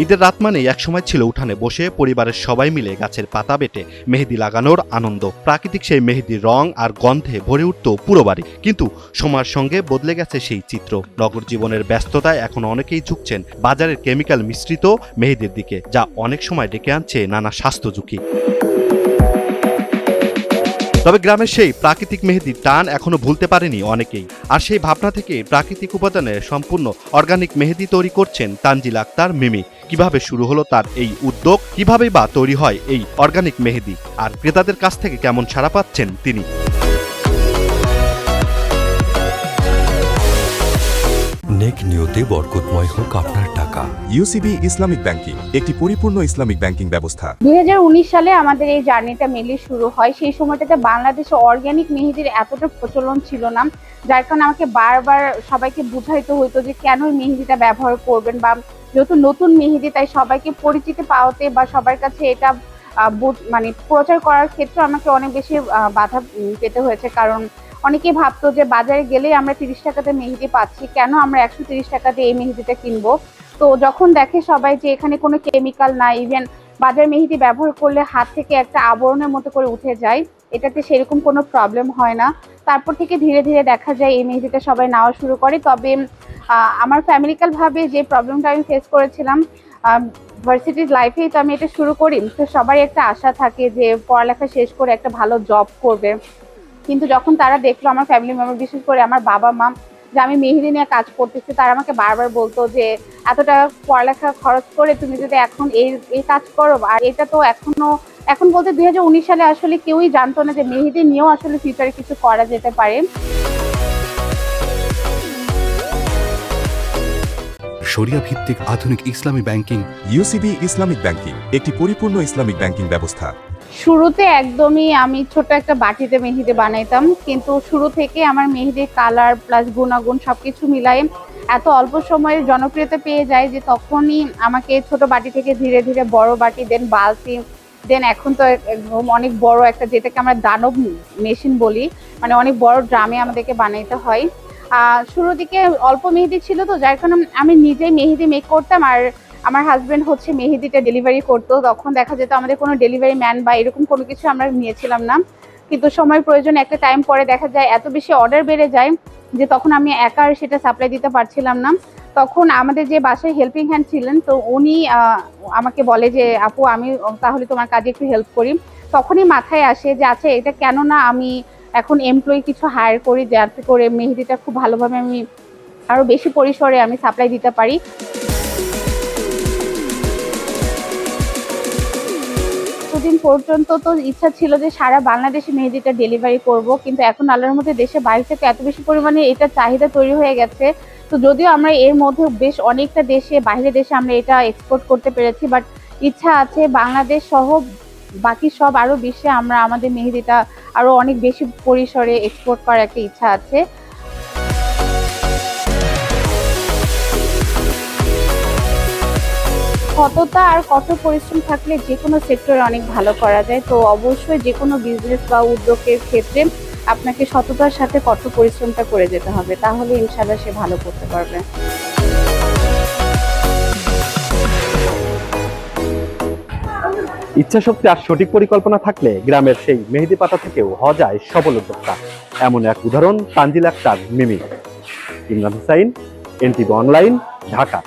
ঈদের রাত মানেই একসময় ছিল উঠানে বসে পরিবারের সবাই মিলে গাছের পাতা বেটে মেহেদি লাগানোর আনন্দ। প্রাকৃতিক সেই মেহেদির রং আর গন্ধে ভরে উঠত পুরো বাড়ি। কিন্তু সময়ের সঙ্গে বদলে গেছে সেই চিত্র। নগর জীবনের ব্যস্ততায় এখন অনেকেই ঝুঁকছেন বাজারের কেমিক্যাল মিশ্রিত মেহেদির দিকে, যা অনেক সময় ডেকে আনছে নানা স্বাস্থ্য ঝুঁকি। তবে গ্রামের সেই প্রাকৃতিক মেহেদির টান এখনো ভুলতে পারেনি অনেকেই। আর সেই ভাবনা থেকে প্রাকৃতিক উপাদানের সম্পূর্ণ অর্গানিক মেহেদি তৈরি করছেন তানজিল আক্তার মিমি। কিভাবে শুরু হলো তার এই উদ্যোগ, কিভাবেই বা তৈরি হয় এই অর্গানিক মেহেদি, আর ক্রেতাদের কাছ থেকে কেমন সাড়া পাচ্ছেন তিনি। নেক নিয়তে বরকতময় হোক আপনার টাকা। ইউসিবি ইসলামিক ব্যাংকিং একটি পরিপূর্ণ ইসলামিক ব্যাংকিং ব্যবস্থা। 2019 সালে আমাদের এই জার্নিটা মেনলি শুরু হয়। সেই সময়টাতে বাংলাদেশে অর্গানিক মেহেদির এতটা প্রচলন ছিল না, যার কারণে আমাকে বারবার সবাইকে বুঝাইতে হইতো যে কেন মেহেদিটা ব্যবহার করবেন, বা যেহেতু নতুন মেহেদি তাই সবাইকে পরিচিতি পাওয়াতে বা সবার কাছে এটা মানে প্রচার করার ক্ষেত্রে আমাকে অনেক বেশি বাধা পেতে হয়েছে। কারণ অনেকেই ভাবতো যে বাজারে গেলেই আমরা 30 টাকাতে মেহেদি পাচ্ছি, কেন আমরা 130 টাকা দিয়ে এই মেহেদিটা কিনবো। তো যখন দেখে সবাই যে এখানে কোনো কেমিক্যাল নাই, ইভেন বাজার মেহেদি ব্যবহার করলে হাত থেকে একটা আবরণের মতো করে উঠে যায়, এটাতে সেরকম কোনো প্রবলেম হয় না। তারপর থেকে ধীরে ধীরে দেখা যায় এই মেহেদিটা সবাই নেওয়া শুরু করে। তবে আমার ফ্যামিলিক্যালভাবে যে প্রবলেমটা আমি ফেস করেছিলাম, ভার্সিটির লাইফেই তো আমি এটা শুরু করি, তো সবারই একটা আশা থাকে যে পড়ালেখা শেষ করে একটা ভালো জব করবে। কিন্তু যখন তারা দেখলো, আমার ফ্যামিলি মেম্বার বিশেষ করে আমার বাবা মা, যে আমি মেহেদি নিয়ে কাজ করতেছি, তারা আমাকে বারবার বলতো যে এত টাকা পড়ালেখা খরচ করে তুমি যদি এখন এই কাজ করো। আর এটা তো এখন বলতে 2019 সালে আসলে কেউই জানতো না যে মেহেদি নিয়েও আসলে ফিউচারে কিছু করা যেতে পারে। শরিয়া ভিত্তিক আধুনিক ইসলামী ব্যাংকিং। ইউসিবি ইসলামিক ব্যাংকিং একটি পরিপূর্ণ ইসলামিক ব্যাংকিং ব্যবস্থা। শুরুতে একদমই আমি ছোট একটা বাটিতে মেহেদি বানাইতাম, কিন্তু শুরু থেকে আমার মেহেদির কালার প্লাস গুণাগুণ সবকিছু মিলাই এত অল্প সময়ের জনপ্রিয়তা পেয়ে যায় যে তখনই আমাকে ছোট বাটি থেকে ধীরে ধীরে বড় বাটি, দেন বালতি, দেন এখন তো অনেক বড় একটা, যেটাকে আমরা দানব মেশিন বলি, মানে অনেক বড় ড্রামে আমাদেরকে বানাইতে হয়। শুরুর দিকে অল্প মেহেদি ছিল, তো যার কারণে আমি নিজেই মেহেদি মেক করতাম, আর আমার হাজবেন্ড হচ্ছে মেহেদিটা ডেলিভারি করতো। তখন দেখা যেত আমাদের কোনো ডেলিভারি ম্যান বা এরকম কোনো কিছু আমরা নিয়েছিলাম না। কিন্তু সময় প্রয়োজন একটা টাইম পরে দেখা যায় এত বেশি অর্ডার বেড়ে যায় যে তখন আমি একা আর সেটা সাপ্লাই দিতে পারছিলাম না। তখন আমাদের যে বাসায় হেল্পিং হ্যান্ড ছিলেন, তো উনি আমাকে বলে যে আপু আমি তাহলে তোমার কাজে একটু হেল্প করি। তখনই মাথায় আসে যে আচ্ছা এটা কেন না আমি এখন এমপ্লয়ি কিছু হায়ার করি, যাতে করে মেহেদিটা খুব ভালোভাবে আমি আরো বেশি পরিসরে আমি সাপ্লাই দিতে পারি। দিন পর্যন্ত তো ইচ্ছা ছিল যে সারা বাংলাদেশে মেহেদিটা ডেলিভারি করব, কিন্তু এখন আল্লাহর মধ্যে দেশের বাইরে থেকে এত বেশি পরিমাণে এটা চাহিদা তৈরি হয়ে গেছে। তো যদিও আমরা এর মধ্যে বেশ অনেকটা দেশে, বাইরের দেশে আমরা এটা এক্সপোর্ট করতে পেরেছি, বাট ইচ্ছা আছে বাংলাদেশ সহ বাকি সব আরো বিশ্বে আমরা আমাদের মেহেদিটা আরো অনেক বেশি পরিসরে এক্সপোর্ট করার একটা ইচ্ছা আছে। সততা আর কঠোর পরিশ্রম থাকলে যে কোনো সেক্টরে অনেক ভালো করা যায়। তো অবশ্যই যে কোনো বিজনেস বা উদ্যোগের ক্ষেত্রে আপনাকে সততার সাথে কঠোর পরিশ্রমটা করে যেতে হবে, তাহলে ইনশাআল্লাহ সে ভালো করতে পারবে। ইচ্ছাশক্তি আর সঠিক পরিকল্পনা থাকলে গ্রামের সেই মেহেদি পাতা থেকেও হওয়া যায় সফল উদ্যোক্তা। এমন এক উদাহরণ তানজিল আক্তার মিমি। Imran Hossain, NTV online, Dhaka.